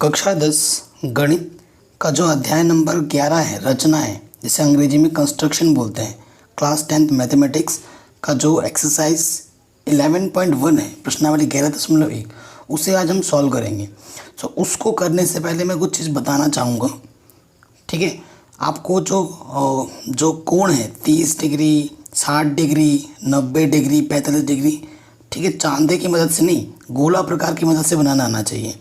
कक्षा 10 गणित का जो अध्याय नंबर 11 है, रचना है, जिसे अंग्रेजी में कंस्ट्रक्शन बोलते हैं, क्लास 10th मैथमेटिक्स का जो एक्सरसाइज 11.1 है, प्रश्नावली 11.1, उसे आज हम सॉल्व करेंगे। तो उसको करने से पहले मैं कुछ चीज़ बताना चाहूँगा। ठीक है, आपको जो कोण है 30 डिग्री, 60 डिग्री, 90 डिग्री, 45 डिग्री, ठीक है, चांदे की मदद से नहीं, गोला प्रकार की मदद से बनाना आना चाहिए।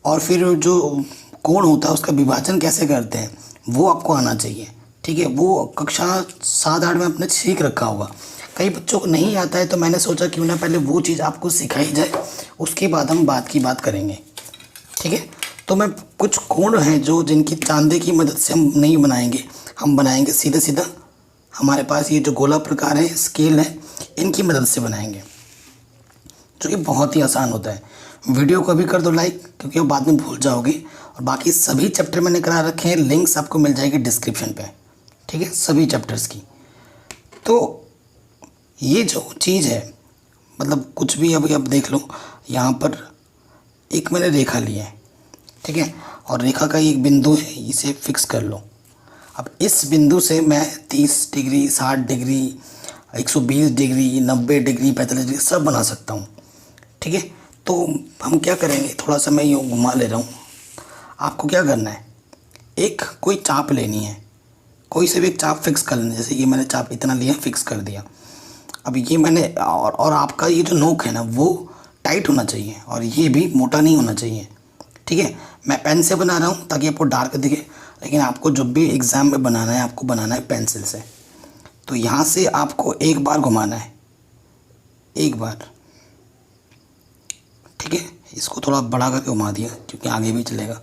और फिर जो कोण होता है उसका विभाजन कैसे करते हैं वो आपको आना चाहिए। ठीक है, वो कक्षा 7-8 में आपने सीख रखा होगा। कई बच्चों को नहीं आता है, तो मैंने सोचा क्यों ना पहले वो चीज़ आपको सिखाई जाए, उसके बाद हम बात करेंगे। ठीक है, तो मैं कुछ कोण हैं जिनकी चांदे की मदद से हम नहीं बनाएंगे, हम बनाएंगे सीधा सीधा हमारे पास ये जो गोला प्रकार है, स्केल है, इनकी मदद से बनाएंगे, जो कि बहुत ही आसान होता है। वीडियो को अभी कर दो लाइक, क्योंकि वो बाद में भूल जाओगे। और बाकी सभी चैप्टर मैंने करा रखे हैं, लिंक्स आपको मिल जाएगी डिस्क्रिप्शन पे। ठीक है, सभी चैप्टर्स की। तो ये जो चीज़ है, मतलब कुछ भी अभी अब देख लो, यहाँ पर एक मैंने रेखा ली है। ठीक है, और रेखा का एक बिंदु है, इसे फिक्स कर लो। अब इस बिंदु से मैं 30 degree, 60 degree, 120 degree, 90 degree, 45 degree सब बना सकता हूँ। ठीक है, तो हम क्या करेंगे, थोड़ा सा मैं यूँ घुमा ले रहा हूँ। आपको क्या करना है, एक कोई चाप लेनी है, कोई से भी एक चाप फिक्स कर लेना। जैसे ये मैंने चाप इतना लिया, फिक्स कर दिया। अब ये मैंने और आपका ये जो नोक है ना, वो टाइट होना चाहिए और ये भी मोटा नहीं होना चाहिए। ठीक है, मैं पेन से बना रहा हूँ ताकि आपको डार्क दिखे, लेकिन आपको जब भी एग्ज़ाम में बनाना है, आपको बनाना है पेंसिल से। तो यहाँ से आपको एक बार घुमाना है, एक बार। ठीक है, इसको थोड़ा बड़ा करके घुमा दिया क्योंकि आगे भी चलेगा।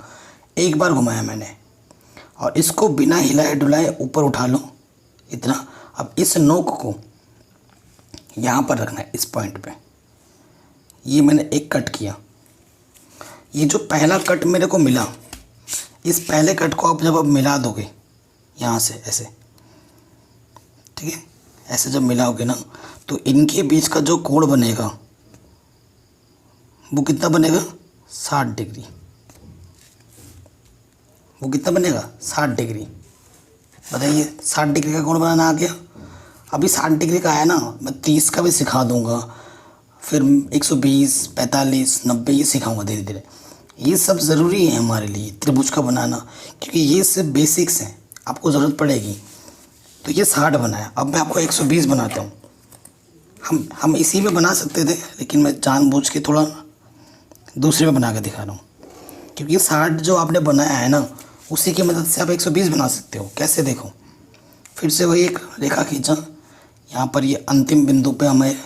एक बार घुमाया मैंने, और इसको बिना हिलाए डुलाए ऊपर उठा लो, इतना। अब इस नोक को यहाँ पर रखना है, इस पॉइंट पे। ये मैंने एक कट किया। ये जो पहला कट मेरे को मिला, इस पहले कट को आप जब मिला दोगे यहाँ से ऐसे, ठीक है, ऐसे जब मिलाओगे ना, तो इनके बीच का जो कोण बनेगा वो कितना बनेगा, 60 डिग्री। वो कितना बनेगा, 60 डिग्री। बताइए, 60 डिग्री का कोण बनाना आ गया। अभी 60 डिग्री का आया ना, मैं 30 का भी सिखा दूंगा, फिर 120, 45, 90 ये सिखाऊंगा धीरे धीरे। ये सब ज़रूरी है हमारे लिए त्रिभुज का बनाना, क्योंकि ये सिर्फ बेसिक्स हैं, आपको ज़रूरत पड़ेगी। तो ये 60 बनाया, अब मैं आपको 120 बनाता हूँ। हम इसी में बना सकते थे, लेकिन मैं जानबूझ के थोड़ा दूसरे में बना के दिखा रहा हूँ, क्योंकि 60 जो आपने बनाया है ना, उसी की मदद से आप 120 बना सकते हो। कैसे, देखो, फिर से वही एक रेखा खींचा, यहाँ पर ये अंतिम बिंदु पे हमें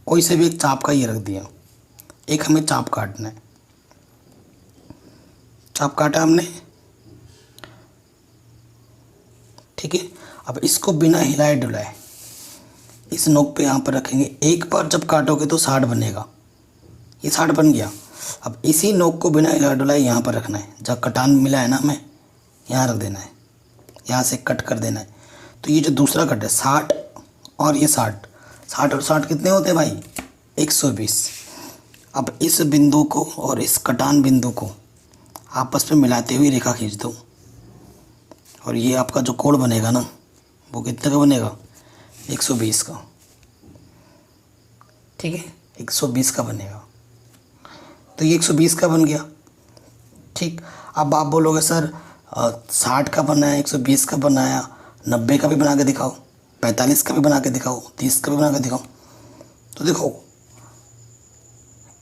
कोई से भी एक चाप का ये रख दिया। एक हमें चाप काटना है, चाप काटा हमने। ठीक है, अब इसको बिना हिलाए डुलाए इस नोक पे यहाँ पर रखेंगे। एक बार जब काटोगे तो 60 बनेगा, ये 60 बन गया। अब इसी नोक को बिना हिलाए डुलाए यहाँ पर रखना है, जहाँ कटान मिला है ना, हमें यहाँ रख देना है, यहाँ से कट कर देना है। तो ये जो दूसरा कट है 60 और ये 60, 60 और 60 कितने होते हैं भाई, 120। अब इस बिंदु को और इस कटान बिंदु को आपस में मिलाते हुए रेखा खींच दो, और ये आपका जो कोण बनेगा ना, वो कितने का बनेगा, 120 का। ठीक है, 120 का बनेगा। तो ये 120 का बन गया। ठीक, अब आप बोलोगे सर 60 का बनाया, 120 का बनाया, 90 का भी बना के दिखाओ, 45 का भी बना के दिखाओ, 30 का भी बना के दिखाओ। तो देखो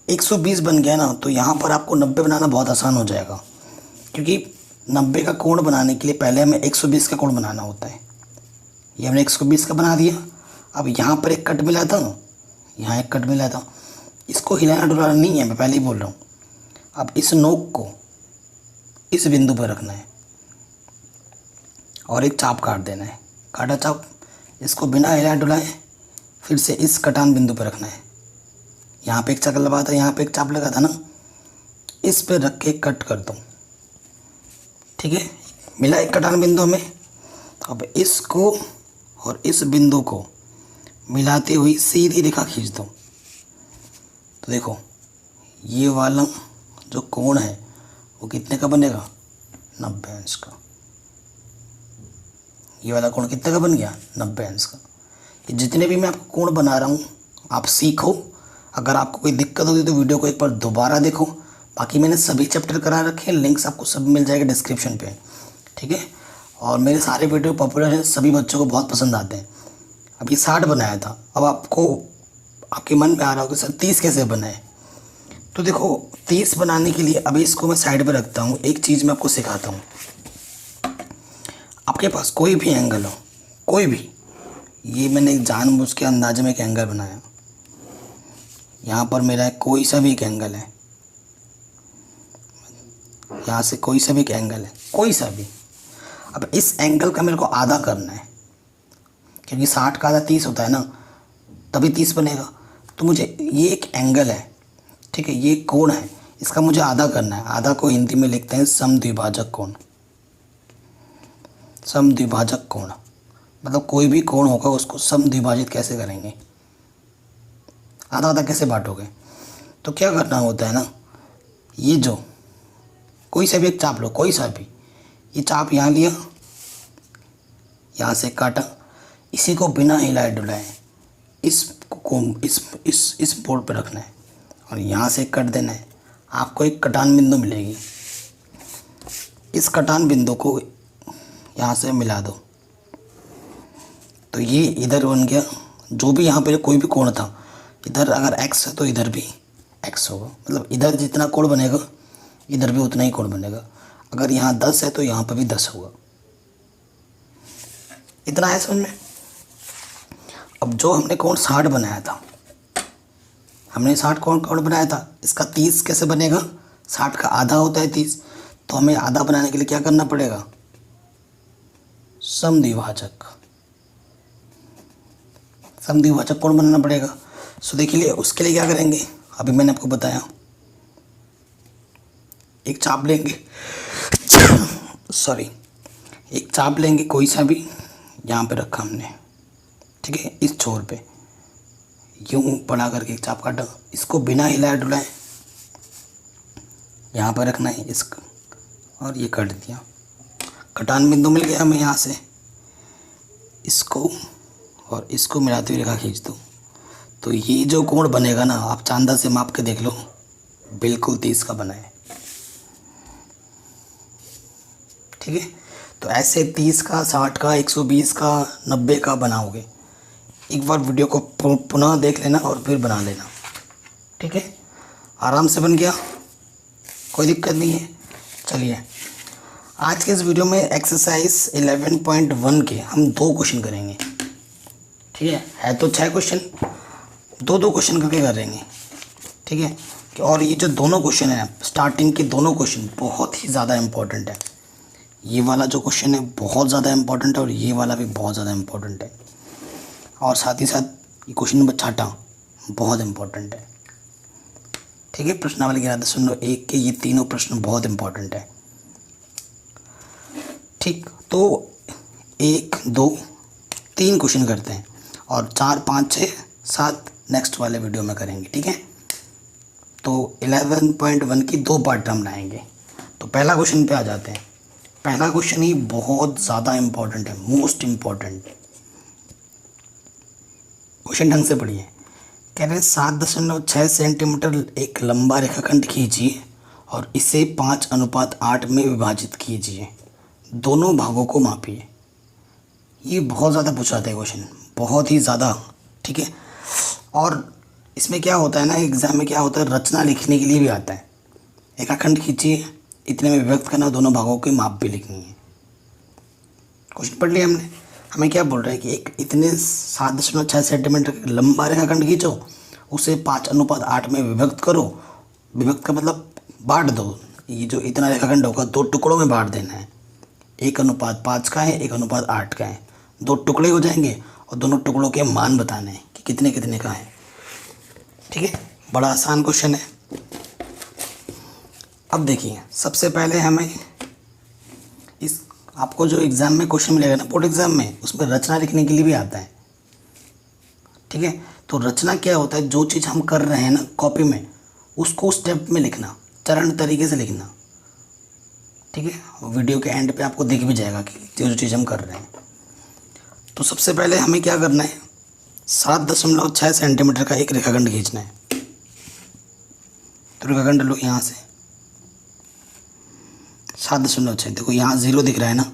120 बन गया ना, तो यहाँ पर आपको 90 बनाना बहुत आसान हो जाएगा, क्योंकि 90 का कोण बनाने के लिए पहले हमें 120 का कोण बनाना होता है। ये हमने 120 का बना दिया। अब यहाँ पर एक कट मिला था, यहाँ एक कट मिला था, इसको हिलाना डुलाना नहीं है, मैं पहले ही बोल रहा हूँ। अब इस नोक को इस बिंदु पर रखना है और एक चाप काट देना है, काटा चाप, इसको बिना हिलाए डुलाए फिर से इस कटान बिंदु पर रखना है। यहाँ पे एक चाप लगा था, यहाँ पे एक चाप लगा था ना, इस पे रख के कट कर दो। ठीक है, मिला एक कटान बिंदु हमें। अब इसको और इस बिंदु को मिलाते हुए सीधी रेखा खींच दो। तो देखो, ये वाला जो कोण है वो कितने का बनेगा, 90 अंश का। ये वाला कोण कितने का बन गया, 90 अंश का। ये जितने भी मैं आपको कोण बना रहा हूँ आप सीखो। अगर आपको कोई दिक्कत होगी तो वीडियो को एक बार दोबारा देखो। बाकी मैंने सभी चैप्टर करा रखे हैं, लिंक्स आपको सब मिल जाएगा डिस्क्रिप्शन पे, ठीक है। और मेरे सारे वीडियो पॉपुलर हैं, सभी बच्चों को बहुत पसंद आते हैं। अब ये 60 बनाया था, अब आपके मन में आ रहा होगा सर 30 कैसे बनाए। तो देखो 30 बनाने के लिए अभी इसको मैं साइड पर रखता हूँ। एक चीज़ मैं आपको सिखाता हूँ। आपके पास कोई भी एंगल हो, कोई भी, ये मैंने जानबूझ के अंदाजे में एक एंगल बनाया। यहाँ पर मेरा कोई सा भी एक एंगल है, यहाँ से कोई सा भी एक एंगल है, कोई सा भी। अब इस एंगल का मेरे को आधा करना है, क्योंकि 60 का आधा 30 होता है ना, तभी 30 बनेगा। तो मुझे ये एक एंगल है, ठीक है, ये कोण है, इसका मुझे आधा करना है। आधा को हिंदी में लिखते हैं समद्विभाजक कोण। समद्विभाजक कोण मतलब कोई भी कोण होगा उसको समद्विभाजित कैसे करेंगे, आधा आधा कैसे बांटोगे। तो क्या करना होता है ना, ये जो कोई सा भी एक चाप लो, कोई सा भी, ये चाप यहाँ लिया, यहाँ से काटा, इसी को बिना हिलाए डुलाए इस बोर्ड पे रखना है और यहाँ से कट देना है। आपको एक कटान बिंदु मिलेगी, इस कटान बिंदु को यहाँ से मिला दो। तो ये इधर बन गया, जो भी यहाँ पे कोई भी कोण था, इधर अगर x है तो इधर भी x होगा, मतलब इधर जितना कोण बनेगा इधर भी उतना ही कोण बनेगा। अगर यहाँ 10 है तो यहाँ पर भी 10 होगा। इतना है समझ में। अब जो हमने कोण 60 बनाया था, हमने 60 कोण बनाया था, इसका 30 कैसे बनेगा, 60 का आधा होता है 30, तो हमें आधा बनाने के लिए क्या करना पड़ेगा, समद्विभाजक कोण बनाना पड़ेगा। सो देखिए उसके लिए क्या करेंगे, अभी मैंने आपको बताया, एक चाप लेंगे सॉरी, एक चाप लेंगे कोई सा भी, यहाँ पे रखा हमने, ठीक है, इस छोर पे यूं बढ़ा करके एक चाप काटा, इसको बिना हिलाए डुलाए यहाँ पर रखना है इसको, और ये काट दिया। कटान बिंदु मिल गया हमें, यहाँ से इसको और इसको मिलाते हुए रेखा खींच दो। तो ये जो कोण बनेगा ना, आप चांदा से माप के देख लो, बिल्कुल 30 का बना है, ठीक है। तो ऐसे 30 का, 60 का, 120 का, 90 का बनाओगे। एक बार वीडियो को पुनः देख लेना और फिर बना लेना, ठीक है। आराम से बन गया, कोई दिक्कत नहीं है। चलिए आज के इस वीडियो में एक्सरसाइज 11.1 के हम 2 क्वेश्चन करेंगे, ठीक है तो 6 क्वेश्चन, 2 क्वेश्चन करके करेंगे, ठीक है। और ये जो दोनों क्वेश्चन हैं, स्टार्टिंग के दोनों क्वेश्चन बहुत ही ज़्यादा इम्पोर्टेंट है। ये वाला जो क्वेश्चन है बहुत ज़्यादा इम्पोर्टेंट है और ये वाला भी बहुत ज़्यादा इम्पोर्टेंट है, और साथ ही साथ ये क्वेश्चन नंबर 6 बहुत इम्पोर्टेंट है, ठीक है। प्रश्नावली 11.1 के ये तीनों प्रश्न बहुत इम्पोर्टेंट है, ठीक। तो 1, 2, 3 क्वेश्चन करते हैं और 4, 5, 6, 7 नेक्स्ट वाले वीडियो में करेंगे, ठीक है। तो 11.1 की 2 पार्ट हम लाएंगे। तो पहला क्वेश्चन पे आ जाते हैं। पहला क्वेश्चन ही बहुत ज़्यादा इम्पोर्टेंट है, मोस्ट इम्पोर्टेंट। क्वेश्चन ढंग से पढ़िए। कह रहे हैं 7.6 सेंटीमीटर एक लंबा रेखाखंड खींचिए और इसे 5:8 में विभाजित कीजिए, दोनों भागों को मापिए। ये बहुत ज़्यादा पूछा जाता है क्वेश्चन, बहुत ही ज़्यादा, ठीक है। और इसमें क्या होता है ना, एग्ज़ाम में क्या होता है, रचना लिखने के लिए भी आता है। रेखाखंड खींचिए, इतने में विभक्त करना, दोनों भागों के माप भी लिखनी है। क्वेश्चन पढ़ लिया हमने। हमें क्या बोल रहा है कि एक इतने 7.6 सेंटीमीटर लंबा रेखाखंड खींचो, उसे 5:8 में विभक्त करो। विभक्त का मतलब बांट दो। ये जो इतना रेखाखंड होगा 2 टुकड़ों में बांट देना है। 1:5 का है, 1:8 का है, 2 टुकड़े हो जाएंगे और दोनों टुकड़ों के मान बताने हैं कि कितने कितने का है, ठीक है। बड़ा आसान क्वेश्चन है। अब देखिए सबसे पहले हमें इस आपको जो एग्ज़ाम में क्वेश्चन मिलेगा ना, बोर्ड एग्ज़ाम में, उसमें रचना लिखने के लिए भी आता है, ठीक है। तो रचना क्या होता है, जो चीज़ हम कर रहे हैं ना कॉपी में, उसको स्टेप में लिखना। चरण तरीके से लिखना, ठीक है। वीडियो के एंड पे आपको दिख भी जाएगा कि जो चीज़ हम कर रहे हैं। तो सबसे पहले हमें क्या करना है, 7.6 सेंटीमीटर का एक रेखाखंड खींचना है। तो रेखाखंड लो यहाँ से 7.6, देखो यहाँ 0 दिख रहा है ना,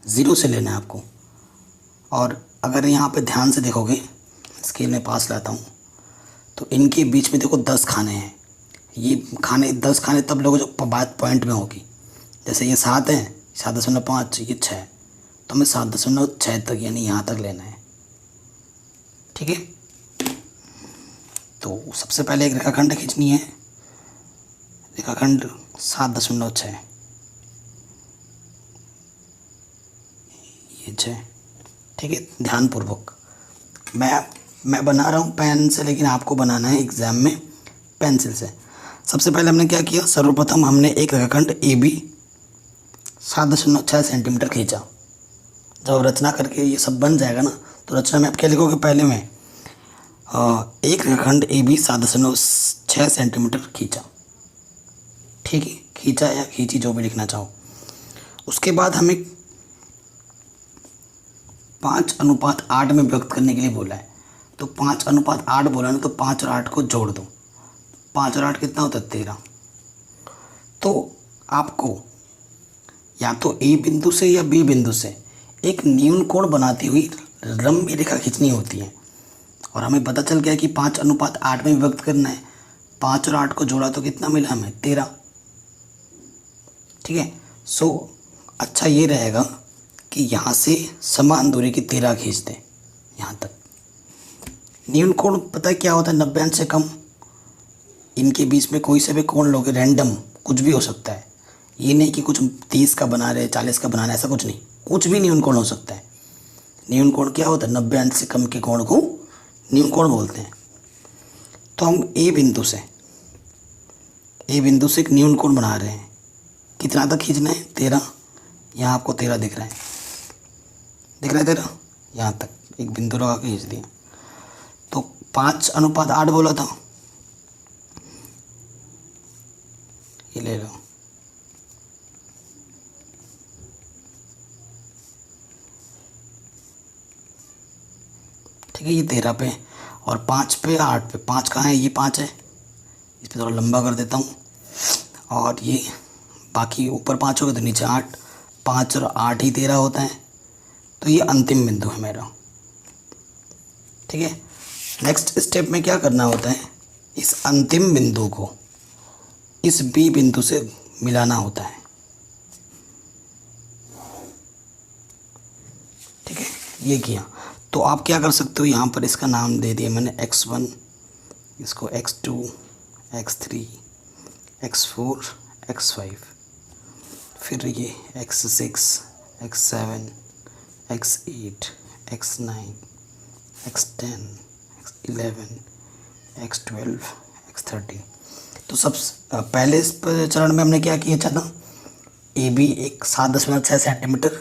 0 से लेना है आपको। और अगर यहाँ पे ध्यान से देखोगे, स्केल में पास लाता हूँ, तो इनके बीच में देखो 10 खाने हैं। ये खाने 10 खाने तब लोगों जो बात पॉइंट में होगी। जैसे ये 7 है, 7.5, ये 6, तो हमें 7.6 तक यानी यहाँ तक लेना है, ठीक है। तो सबसे पहले एक रेखाखंड खींचनी है, रेखाखंड 7.6, ये 6, ठीक है। ध्यानपूर्वक मैं बना रहा हूँ पेन से, लेकिन आपको बनाना है एग्ज़ाम में पेंसिल से। सबसे पहले हमने क्या किया, सर्वप्रथम हमने एक रेखाखंड ए बी 7.6 सेंटीमीटर खींचा। जब रचना करके ये सब बन जाएगा ना, तो रचना में आप क्या लिखोगे, पहले में एक रेखाखंड ए बी 7.6 सेंटीमीटर खींचा, ठीक है। खींचा या खींची, जो भी लिखना चाहो। उसके बाद हमें 5:8 में व्यक्त करने के लिए बोला है। तो 5:8 बोला ना, तो 5 और 8 को जोड़ दो। 5 और 8 कितना होता है, 13। तो आपको या तो ए बिंदु से या बी बिंदु से एक न्यून कोण बनाती हुई लंबी रेखा खींचनी होती है। और हमें पता चल गया कि 5:8 में व्यक्त करना है। 5 और 8 को जोड़ा तो कितना मिला हमें, 13, ठीक है। सो अच्छा ये रहेगा कि यहाँ से समान दूरी की 13 खींच दें यहाँ तक। न्यून कोण पता है क्या होता है, 90 अंश से कम। इनके बीच में कोई से भी कोण लोगे, रैंडम कुछ भी हो सकता है। ये नहीं कि कुछ 30 का बना रहे, 40 का बना रहे, ऐसा कुछ नहीं, कुछ भी न्यून कोण हो सकता है। न्यून कोण क्या होता है, 90 अंश से कम के कोण को न्यून कोण बोलते हैं। तो हम ए बिंदु से एक न्यून कोण बना रहे हैं। कितना तक खींचना है, 13। यहाँ आपको 13 दिख रहा है, 13, यहाँ तक एक बिंदु लगा के खींच दिया। तो 5:8 बोला था, ये ले लो, ठीक है। ये 13 पे और 5 पे, 8 पे। 5 कहाँ है, ये 5 है, इस पर थोड़ा लंबा कर देता हूँ। और ये बाकी ऊपर 5 हो गए तो नीचे 8, 5 और 8 ही 13 होता है। तो ये अंतिम बिंदु है मेरा, ठीक है। नेक्स्ट स्टेप में क्या करना होता है, इस अंतिम बिंदु को इस बी बिंदु से मिलाना होता है, ठीक है। ये किया तो आप क्या कर सकते हो, यहाँ पर इसका नाम दे दिया मैंने x1, इसको x2, x3, x4, x5, फिर ये x6, x7, x8, x9, x10, x11, x12, x13। तो सब पहले इस चरण में हमने क्या किया था, ए बी एक 7.6 सेंटीमीटर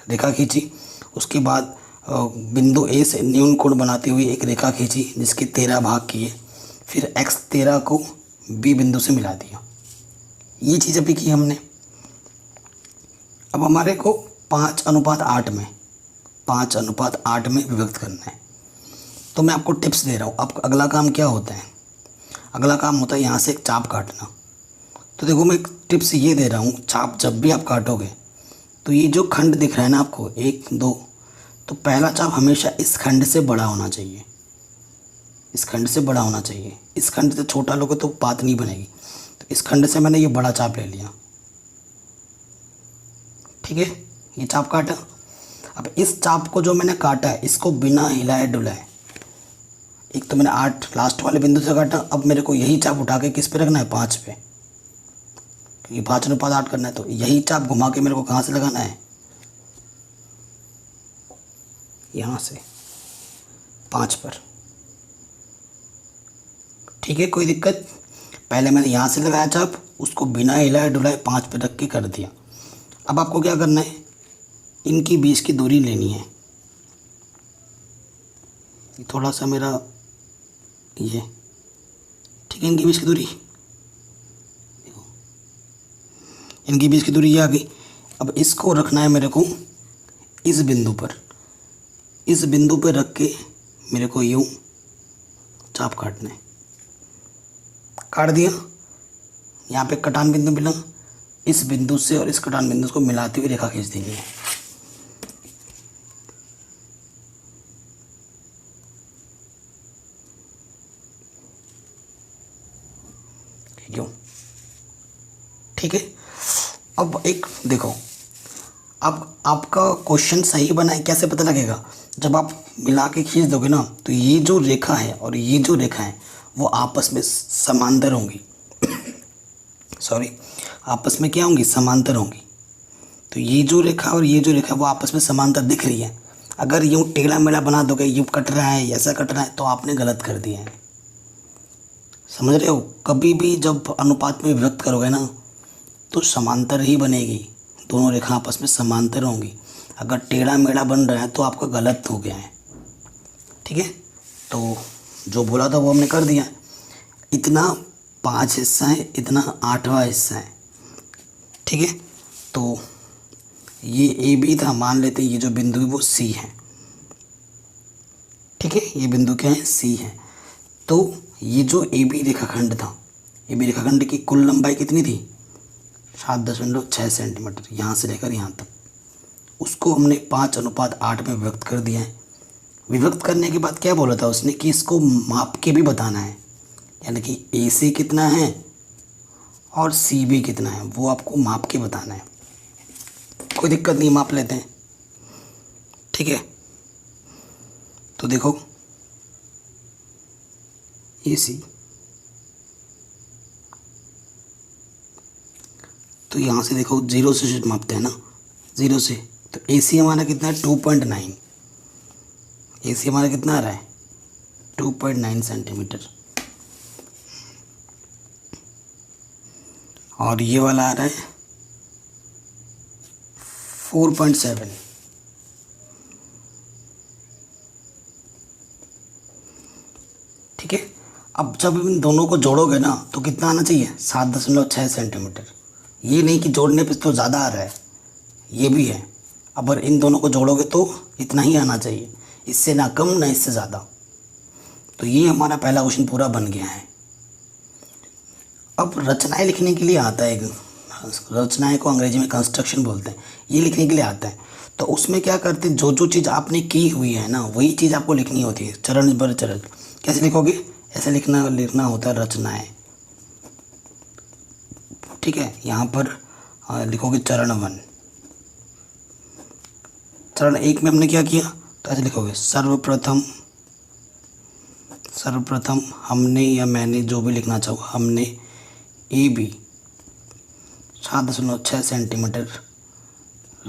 रेखा खींची। उसके बाद बिंदु ए से न्यून कोण बनाती हुई एक रेखा खींची जिसके 13 भाग किए। फिर x13 को बी बिंदु से मिला दिया। ये चीज़ अभी की हमने। अब हमारे को 5:8 में विभक्त करना है। तो मैं आपको टिप्स दे रहा हूँ। अब अगला काम क्या होता है, अगला काम होता है यहाँ से एक चाप काटना। तो देखो मैं एक टिप्स ये दे रहा हूँ, चाप जब भी आप काटोगे तो ये जो खंड दिख रहा है ना आपको 1, 2, तो पहला चाप हमेशा इस खंड से बड़ा होना चाहिए, इस खंड से बड़ा होना चाहिए। इस खंड से छोटा लोगे तो बात नहीं बनेगी। तो इस खंड से मैंने ये बड़ा चाप ले लिया, ठीक है। ये चाप काटा। अब इस चाप को जो मैंने काटा है इसको बिना हिलाए डुलाए, एक तो मैंने 8 लास्ट वाले बिंदु से काटा। अब मेरे को यही चाप उठा के किस पे रखना है, 5 पे, क्योंकि 5:8 करना है। तो यही चाप घुमा के मेरे को कहाँ से लगाना है, यहाँ से 5 पर, ठीक है। कोई दिक्कत। पहले मैंने यहाँ से लगाया चाप, उसको बिना हिलाए डुलाए 5 पे रख के कर दिया। अब आपको क्या करना है, इनकी बीच की दूरी लेनी है। थोड़ा सा मेरा ये, ठीक है, इनके बीच की दूरी देखो इनके बीच की दूरी ये आ गई। अब इसको रखना है मेरे को इस बिंदु पर, इस बिंदु पर रख के मेरे को यूँ चाप काटना है। काट दिया। यहाँ पे कटान बिंदु मिला, इस बिंदु से और इस कटान बिंदु को मिलाती हुई रेखा खींच देंगे। क्यों? ठीक है। अब एक देखो, अब आपका क्वेश्चन सही बना है कैसे पता लगेगा? जब आप मिला के खींच दोगे ना, तो ये जो रेखा है और ये जो रेखा है वो आपस में समांतर होंगी। सॉरी, आपस में क्या होंगी? समांतर होंगी। तो ये जो रेखा और ये जो रेखा वो आपस में समांतर दिख रही है। अगर यूँ टेढ़ा मेढ़ा बना दोगे, यूँ कट रहा है, ऐसा कट रहा है, तो आपने गलत कर दिया है। समझ रहे हो? कभी भी जब अनुपात में व्यक्त करोगे ना, तो समांतर ही बनेगी, दोनों रेखा आपस में समांतर होंगी। अगर टेढ़ा मेढ़ा बन रहा है तो आपका गलत हो गया है। ठीक है, तो जो बोला था वो हमने कर दिया। इतना 5 हिस्सा है, इतना 8वां हिस्सा है। ठीक है, तो ये ए बी था, मान लेते हैं ये जो बिंदु है वो सी है। ठीक है, ये बिंदु क्या है? सी है। तो ये जो ए बी रेखाखंड था, ए बी रेखाखंड की कुल लंबाई कितनी थी? 7.6 सेंटीमीटर, यहाँ से लेकर यहाँ तक। उसको हमने 5:8 में व्यक्त कर दिया है। विभक्त करने के बाद क्या बोला था उसने कि इसको माप के भी बताना है, यानी कि ए सी कितना है और सी बी कितना है, वो आपको माप के बताना है। कोई दिक्कत नहीं, माप लेते हैं। ठीक है, तो देखो ए सी, तो यहाँ से देखो 0 से मापते हैं ना, 0 से, तो ए सी हमारा कितना है? 2.9। ए सी हमारा कितना आ रहा है? 2.9 सेंटीमीटर। और ये वाला आ रहा है 4.7। ठीक है, अब जब इन दोनों को जोड़ोगे ना तो कितना आना चाहिए? 7.6 सेंटीमीटर। ये नहीं कि जोड़ने पे तो ज़्यादा आ रहा है, ये भी है। अगर इन दोनों को जोड़ोगे तो इतना ही आना चाहिए, इससे ना कम ना इससे ज़्यादा। तो ये हमारा पहला क्वेश्चन पूरा बन गया है। अब रचनाएं लिखने के लिए आता है, रचनाएं को अंग्रेजी में कंस्ट्रक्शन बोलते हैं, ये लिखने के लिए आता है। तो उसमें क्या करते हैं, जो जो चीज़ आपने की हुई है ना वही चीज़ आपको लिखनी होती है, चरण पर चरण। कैसे लिखोगे? ऐसे लिखना होता है रचनाएं। ठीक है, यहाँ पर लिखोगे चरण 1। चरण 1 में हमने क्या किया, तो ऐसे लिखोगे सर्वप्रथम हमने या मैंने, जो भी लिखना चाहो, हमने ए बी 7.6 सेंटीमीटर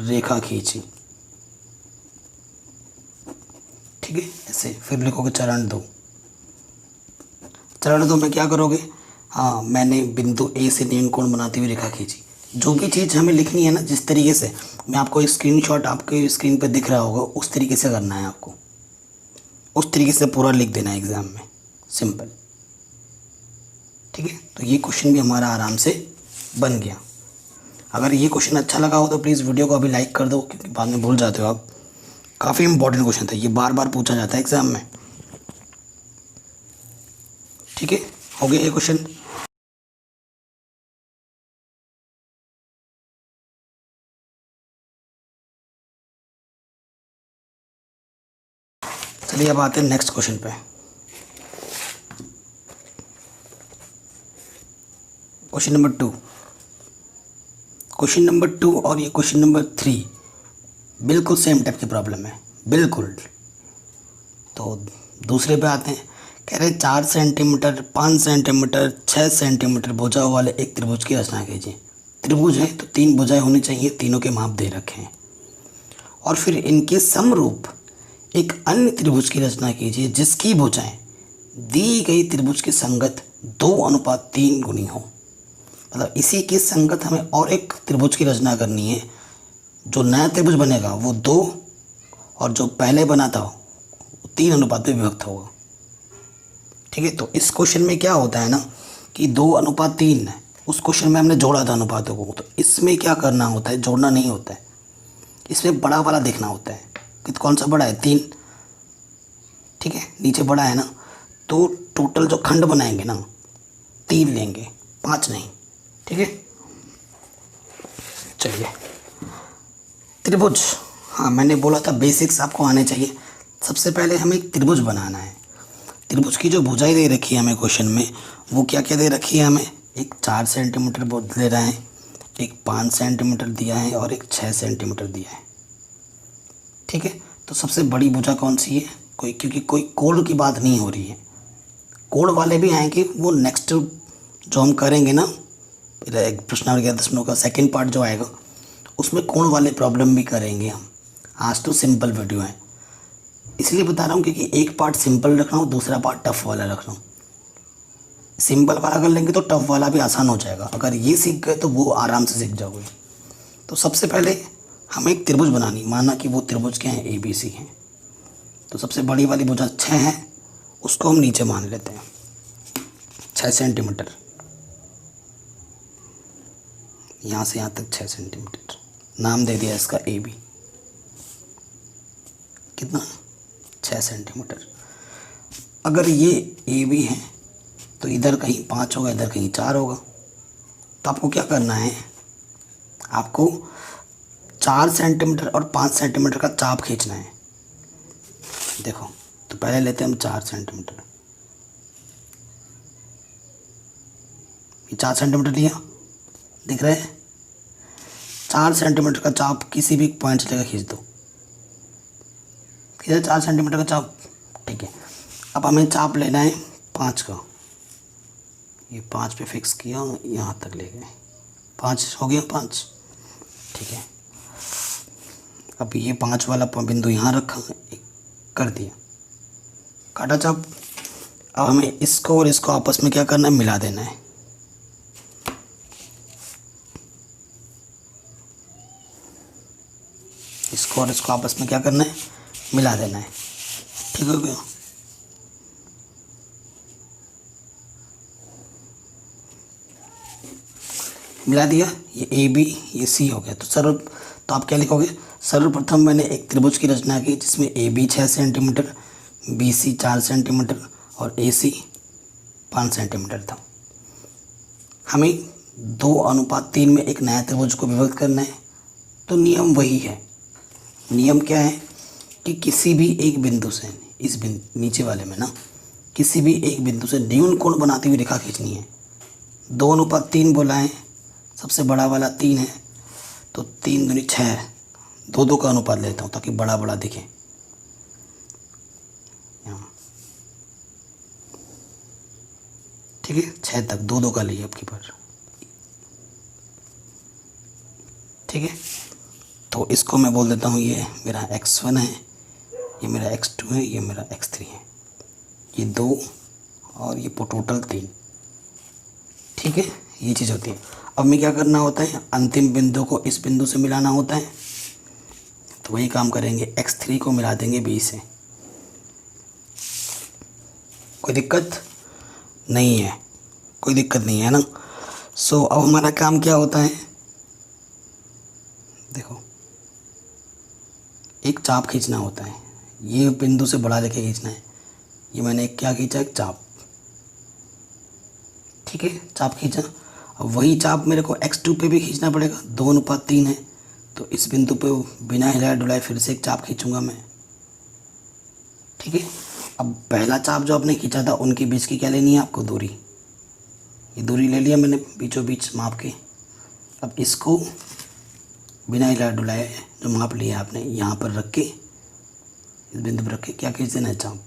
रेखा खींची। ठीक है, ऐसे। फिर लिखोगे चरण 2। चरण 2 में क्या करोगे? हाँ, मैंने बिंदु ए से नील कोण बनाती हुई रेखा खींची। जो भी चीज़ हमें लिखनी है ना, जिस तरीके से, मैं आपको एक स्क्रीनशॉट आपके स्क्रीन पर दिख रहा होगा, उस तरीके से करना है आपको, उस तरीके से पूरा लिख देना है एग्ज़ाम में, सिंपल। ठीक है, तो ये क्वेश्चन भी हमारा आराम से बन गया। अगर ये क्वेश्चन अच्छा लगा हो तो प्लीज़ वीडियो को अभी लाइक कर दो, क्योंकि बाद में भूल जाते हो आप। काफ़ी इंपॉर्टेंट क्वेश्चन था, ये बार बार पूछा जाता है एग्ज़ाम में। ठीक है, हो गया ये क्वेश्चन। चलिए अब आते हैं नेक्स्ट क्वेश्चन पे। Question number 2। क्वेश्चन नंबर 2 और ये क्वेश्चन नंबर 3 बिल्कुल सेम टाइप की प्रॉब्लम है, बिल्कुल। तो दूसरे पे आते हैं। कह रहे 4 सेंटीमीटर, 5 सेंटीमीटर, 6 सेंटीमीटर भुजाओं वाले एक त्रिभुज की रचना कीजिए। त्रिभुज है तो 3 भुजाएं होनी चाहिए, तीनों के माप दे रखे हैं। और फिर इनके समरूप एक अन्य त्रिभुज की रचना कीजिए जिसकी भुजाएं दी गई त्रिभुज के संगत 2:3 गुनी हो। मतलब इसी के संगत हमें और एक त्रिभुज की रचना करनी है। जो नया त्रिभुज बनेगा वो 2 और जो पहले बना था वो 3 अनुपात में विभक्त होगा। ठीक है, तो इस क्वेश्चन में क्या होता है ना कि 2:3 है, उस क्वेश्चन में हमने जोड़ा था अनुपातों को। तो इसमें क्या करना होता है, जोड़ना नहीं होता है, इसमें बड़ा वाला देखना होता है कि कौन सा बड़ा है, 3, ठीक है, नीचे बड़ा है ना, तो टोटल जो खंड बनाएंगे ना 3 लेंगे, 5 नहीं, ठीक है। चलिए त्रिभुज, हाँ मैंने बोला था बेसिक्स आपको आने चाहिए। सबसे पहले हमें एक त्रिभुज बनाना है। त्रिभुज की जो भुजाएं दे रखी है हमें क्वेश्चन में, वो क्या क्या दे रखी है हमें, एक 4 सेंटीमीटर दे रहा है, एक 5 सेंटीमीटर दिया है और एक 6 सेंटीमीटर दिया है, ठीक है। तो सबसे बड़ी भुजा कौन सी है, क्योंकि कोई कोण की बात नहीं हो रही है, कोण वाले भी आएंगे, वो नेक्स्ट जो हम करेंगे ना प्रश्नावली 10 का सेकंड पार्ट जो आएगा उसमें कोण वाले प्रॉब्लम भी करेंगे हम। आज तो सिंपल वीडियो है, इसलिए बता रहा हूँ क्योंकि एक पार्ट सिंपल रख रहा हूँ, दूसरा पार्ट टफ वाला रख रहा हूँ। सिंपल वाला कर लेंगे तो टफ वाला भी आसान हो जाएगा, अगर ये सीख गए तो वो आराम से सीख जाओगे। तो सबसे पहले हमें एक त्रिभुज बनानी, माना कि वो त्रिभुज क्या है, ABC है। तो सबसे बड़ी वाली भुजा 6 है, उसको हम नीचे मान लेते हैं 6 सेंटीमीटर, यहाँ से यहाँ तक 6 सेंटीमीटर, नाम दे दिया इसका AB। कितना, 6 सेंटीमीटर। अगर ये AB है तो इधर कहीं 5 होगा, इधर कहीं 4 होगा। तो आपको क्या करना है, आपको 4 सेंटीमीटर और 5 सेंटीमीटर का चाप खींचना है। देखो तो पहले लेते हैं हम 4 सेंटीमीटर, ये 4 सेंटीमीटर लिया, दिख रहा है। 4 सेंटीमीटर का चाप किसी भी पॉइंट से लेकर खींच दो, किधर 4 सेंटीमीटर का चाप, ठीक है। अब हमें चाप लेना है 5 का, ये 5 पे फिक्स किया, यहाँ तक ले गए, 5 हो गया, 5, ठीक है। अब ये 5 वाला बिंदु यहाँ रखा, कर दिया, काटा चाप। अब हमें इसको और इसको आपस में क्या करना है, मिला देना है। इसको और इसको आपस में क्या करना है, मिला देना है, ठीक हो गया। मिला दिया, ये AB ये C हो गया। तो आप क्या लिखोगे, सर्वप्रथम मैंने एक त्रिभुज की रचना की जिसमें AB 6 सेंटीमीटर, BC 4 सेंटीमीटर और AC 5 सेंटीमीटर था। हमें 2:3 में एक नया त्रिभुज को विभक्त करना है। तो नियम वही है, नियम क्या है कि किसी भी एक बिंदु से, इस बिंदु नीचे वाले में ना, किसी भी एक बिंदु से न्यून कोण बनाती हुई रेखा खींचनी है। 2:3 बोला है, सबसे बड़ा वाला 3 है, तो 3 दूनी 6, 2 का अनुपात लेता हूँ ताकि बड़ा बड़ा दिखे। यहाँ ठीक है, 6 तक 2 का लिए आपकी पर, ठीक है। तो इसको मैं बोल देता हूँ ये मेरा x1 है, ये मेरा x2 है, ये मेरा x3 है, ये 2 और ये टोटल 3, ठीक है। ये चीज़ होती है। अब में क्या करना होता है, अंतिम बिंदु को इस बिंदु से मिलाना होता है। तो वही काम करेंगे, x3 को मिला देंगे B से। कोई दिक्कत नहीं है, कोई दिक्कत नहीं है ना। सो अब हमारा काम क्या होता है, देखो एक चाप खींचना होता है, ये बिंदु से बड़ा लेके खींचना है। ये मैंने क्या खींचा, एक चाप, ठीक है, चाप खींचा। अब वही चाप मेरे को x2 पे भी खींचना पड़ेगा, 2:3 है, तो इस बिंदु पे बिना हिलाए डुलाए फिर से एक चाप खींचूंगा मैं, ठीक है। अब पहला चाप जो आपने खींचा था उनके बीच की क्या लेनी है आपको, दूरी। ये दूरी ले लिया मैंने बीचों बीच माप के। अब इसको बिना हिलाए डुलाए जो माप लिया आपने यहाँ पर रख के, इस बिंदु पर रख के क्या खींच देना है, चाप।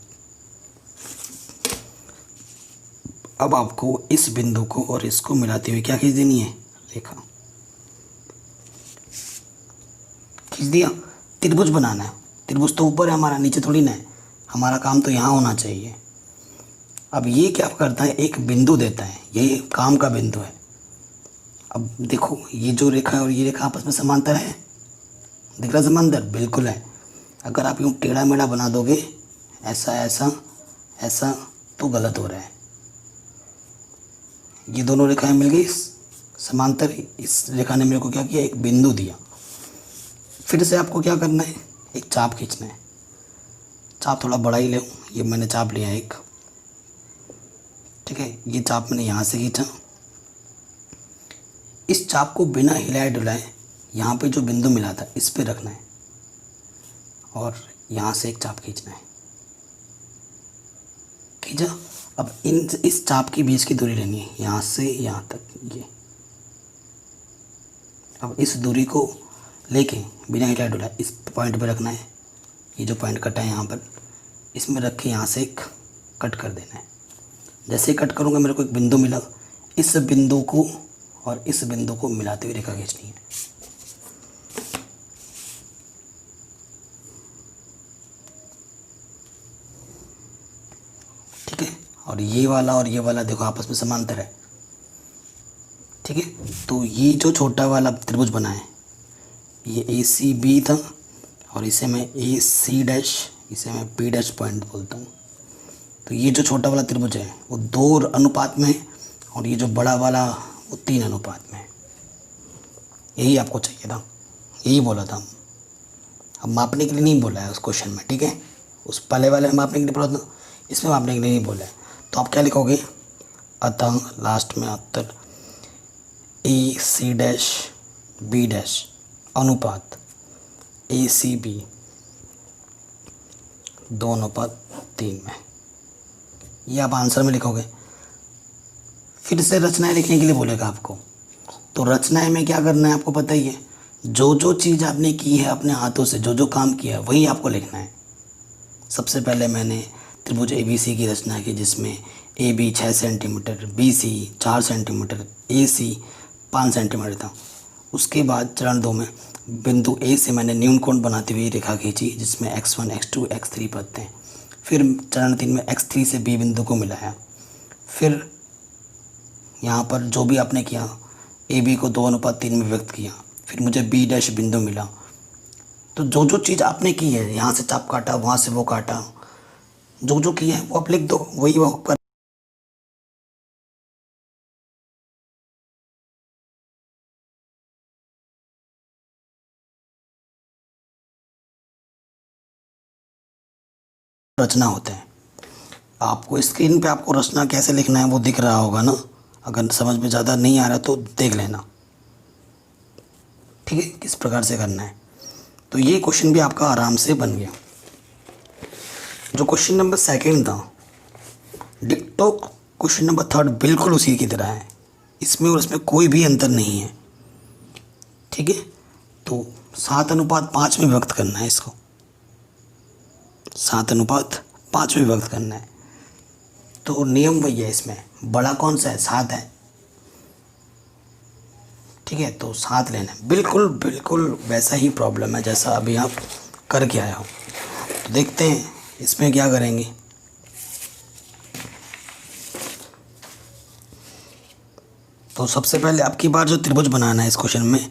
अब आपको इस बिंदु को और इसको मिलाते हुए क्या खींच देनी है, रेखा। खींच दिया, त्रिभुज बनाना है। त्रिभुज तो ऊपर है हमारा, नीचे थोड़ी ना है, हमारा काम तो यहाँ होना चाहिए। अब ये क्या करता है, एक बिंदु देता है, ये काम का बिंदु है। अब देखो ये जो रेखा है और ये रेखा आपस में समांतर है, दिख रहा समांतर, बिल्कुल है। अगर आप यूँ टेढ़ा मेढ़ा बना दोगे, ऐसा ऐसा ऐसा, तो गलत हो रहा है। ये दोनों रेखाएं मिल गई, समांतर इस रेखा ने मेरे को क्या किया, एक बिंदु दिया। फिर से आपको क्या करना है, एक चाप खींचना है। चाप थोड़ा बड़ा ही ले, ये मैंने चाप लिया एक, ठीक है। ये चाप मैंने यहाँ से खींचा। इस चाप को बिना हिलाए डुलाए यहाँ पे जो बिंदु मिला था इस पे रखना है और यहाँ से एक चाप खींचना है। खींचा। अब इस चाप के बीच की दूरी लेनी है, यहाँ से यहाँ तक ये। अब इस दूरी को लेके बिना हिलाए डुलाए इस पॉइंट पे रखना है। ये जो पॉइंट कटा है यहाँ पर, इसमें रख के यहाँ से एक कट कर देना है। जैसे ही कट करूँगा मेरे को एक बिंदु मिला, इस बिंदु को और इस बिंदु को मिलाते हुए रेखा खींचनी है। ठीक है। और ये वाला देखो आपस में समांतर है, ठीक है। तो ये जो छोटा वाला त्रिभुज बना है, ये ACB था और इसे मैं AC डैश, इसे मैं P डैश पॉइंट बोलता हूँ। तो ये जो छोटा वाला त्रिभुज है वो 2 अनुपात में है और ये जो बड़ा वाला वो 3 अनुपात में है। यही आपको चाहिए था, यही बोला था। अब मापने के लिए नहीं बोला है उस क्वेश्चन में, ठीक है। उस पहले वाले में मापने के लिए बोला था, इसमें मापने के लिए नहीं बोला है। तो आप क्या लिखोगे, अतः लास्ट में उत्तर AC डैश B डैश अनुपात ACB 2:3 में, ये आप आंसर में लिखोगे। फिर से रचनाएं लिखने के लिए बोलेगा आपको, तो रचनाएं में क्या करना है आपको पता ही है। जो जो चीज़ आपने की है अपने हाथों से, जो जो काम किया है वही आपको लिखना है। सबसे पहले मैंने त्रिभुज ABC की रचना की, जिसमें AB 6 centimetre, BC 4 centimetre, AC 5 centimetre था। उसके बाद चरण 2 में बिंदु A से मैंने न्यून कोण बनाती हुई रेखा खींची, जिसमें x1, x2, x3 पद थे। फिर चरण 3 में x3 से B बिंदु को मिलाया। फिर यहाँ पर जो भी आपने किया, AB को 2:3 में व्यक्त किया। फिर मुझे B डैश बिंदु मिला। तो जो जो चीज़ आपने की है, यहाँ से चाप काटा, वहाँ से वो काटा, जो जो किया है वो आप लिख दो, वही वो कर। रचना होते हैं। आपको स्क्रीन पे आपको रचना कैसे लिखना है वो दिख रहा होगा ना। अगर समझ में ज़्यादा नहीं आ रहा तो देख लेना, ठीक है, किस प्रकार से करना है। तो ये क्वेश्चन भी आपका आराम से बन गया। जो क्वेश्चन नंबर 2 था, डिक्टो क्वेश्चन नंबर 3 बिल्कुल उसी की तरह है। इसमें और इसमें कोई भी अंतर नहीं है, ठीक है। तो 7:5 में व्यक्त करना है इसको, 7:5 में व्यक्त करना है। तो नियम वही है, इसमें बड़ा कौन सा है, 7 है, ठीक है। तो 7 लेना है, बिल्कुल बिल्कुल वैसा ही प्रॉब्लम है जैसा अभी आप करके आए हो। तो देखते हैं इसमें क्या करेंगे। तो सबसे पहले आपकी बार जो त्रिभुज बनाना है इस क्वेश्चन में,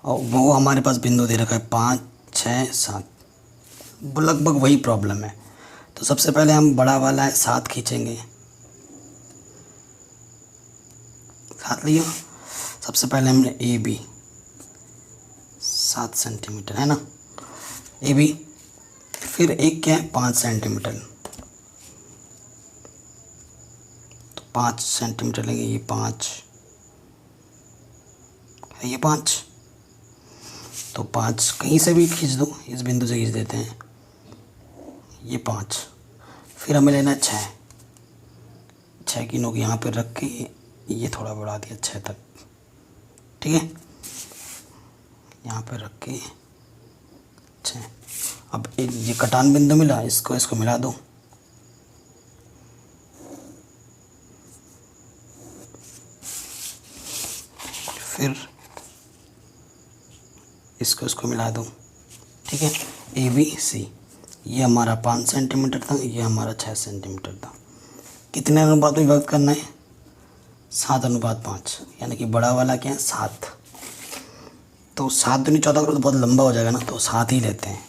वो हमारे पास बिंदु दे रखा है 5, 6, 7, लगभग वही प्रॉब्लम है। तो सबसे पहले हम बड़ा वाला है 7 खींचेंगे, 7 लिया। सबसे पहले हमने AB 7 सेंटीमीटर है ना, AB। फिर एक क्या है 5 सेंटीमीटर, तो 5 सेंटीमीटर लेंगे। ये 5 है, ये 5, तो 5 कहीं से भी खींच दो, इस बिंदु से खींच देते हैं, ये 5। फिर हमें लेना है 6 की नोक यहाँ पर रख के ये थोड़ा बढ़ा दिया 6 तक, ठीक है। यहाँ पे रख के 6। अब ये कटान बिंदु मिला, इसको मिला दो। फिर इसको मिला दो, ठीक है। ABC ये हमारा 5 सेंटीमीटर था, ये हमारा 6 सेंटीमीटर था। कितने अनुपात में व्यक्त करना है, 7:5, यानी कि बड़ा वाला क्या है 7। तो 7 दूनी 14 करो तो बहुत लंबा हो जाएगा ना, तो 7 ही लेते हैं।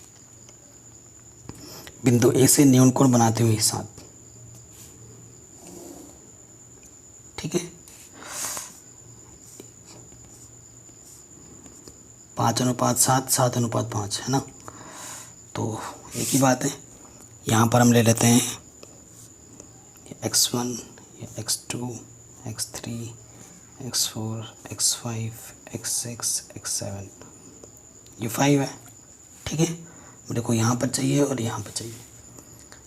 बिंदु A से न्यून कोण बनाते हुए 7, ठीक है। 5:7, 7:5 है ना। तो एक ही बात है, यहाँ पर हम ले लेते हैं x1, x2, x3, x4, x5, x6, x7, ये 5 है, ठीक है। मेरे को यहाँ पर चाहिए और यहाँ पर चाहिए।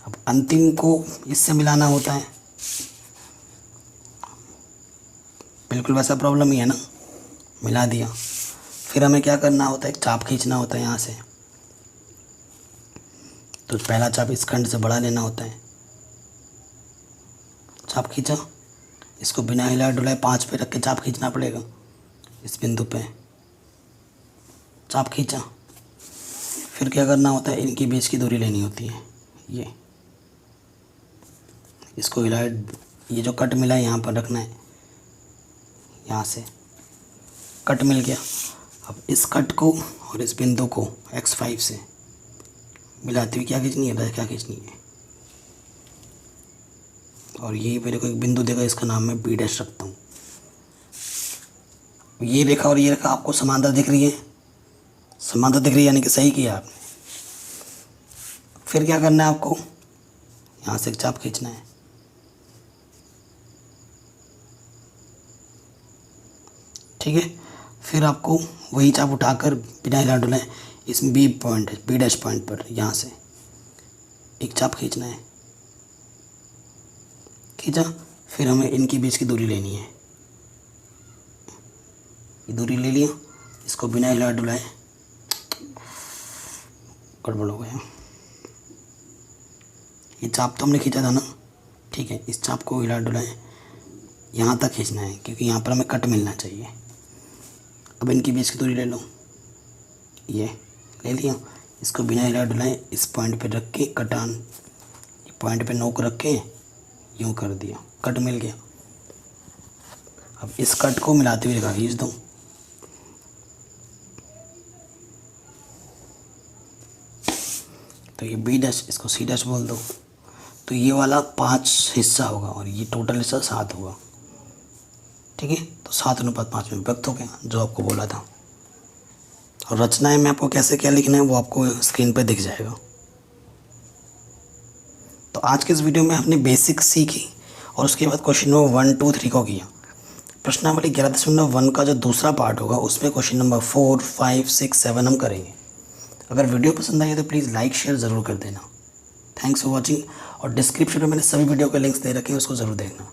अब अंतिम को इससे मिलाना होता है, बिल्कुल वैसा प्रॉब्लम ही है ना, मिला दिया। फिर हमें क्या करना होता है, एक चाप खींचना होता है यहाँ से। तो पहला चाप इस खंड से बड़ा लेना होता है, चाप खींचा, इसको बिना हिला डुलाए 5 पे रख के चाप खींचना पड़ेगा। इस बिंदु पे चाप खींचा, फिर क्या करना होता है, इनके बीच की दूरी लेनी होती है, ये इसको हिलाए, ये जो कट मिला है यहाँ पर रखना है, यहाँ से कट मिल गया। अब इस कट को और इस बिंदु को x5 से मिलाते हुए क्या खींचनी है, क्या खींचनी है, और यही मेरे को एक बिंदु देगा, इसका नाम मैं B' रखता हूँ। ये रेखा और ये रेखा आपको समांतर दिख रही है, समांतर दिख रही है यानी कि सही किया आपने। फिर क्या करना है, आपको यहाँ से एक चाप खींचना है, ठीक है। फिर आपको वही चाप उठाकर बिना हिला डुलाए इसमें B' पॉइंट पर यहाँ से एक चाप खींचना है, खींचा। फिर हमें इनके बीच की दूरी लेनी है, ये दूरी ले लिया, इसको बिना हिला डुलाए, गड़बड़ हो गया, ये चाप तो हमने खींचा था ना, ठीक है। इस चाप को हिला डुलाए यहाँ तक खींचना है, क्योंकि यहाँ पर हमें कट मिलना चाहिए। अब इनके बीच की दूरी ले लो, ये ले लिया, इसको बिना हिला डुलाए इस पॉइंट पे रख के कटान, ये पॉइंट पे नोक रख के यूँ कर दिया, कट मिल गया। अब इस कट को मिलाते हुए रेखा खींच दो, तो ये B', इसको C' बोल दो। तो ये वाला 5 हिस्सा होगा और ये टोटल हिस्सा 7 होगा, ठीक है। तो 7:5 में विभक्त हो गया, जो आपको बोला था। और रचनाएं में आपको कैसे क्या लिखना है वो आपको स्क्रीन पर दिख जाएगा। तो आज के इस वीडियो में हमने बेसिक सीखी और उसके बाद क्वेश्चन नंबर 1, 2, 3 को किया। प्रश्नावली 11.1 का जो दूसरा पार्ट होगा उसमें क्वेश्चन नंबर 4, 5, 6, 7 हम करेंगे। अगर वीडियो पसंद आई तो प्लीज़ लाइक शेयर ज़रूर कर देना। थैंक्स फॉर वॉचिंग, और डिस्क्रिप्शन में मैंने सभी वीडियो के लिंक्स दे रखे हैं, उसको ज़रूर देखना।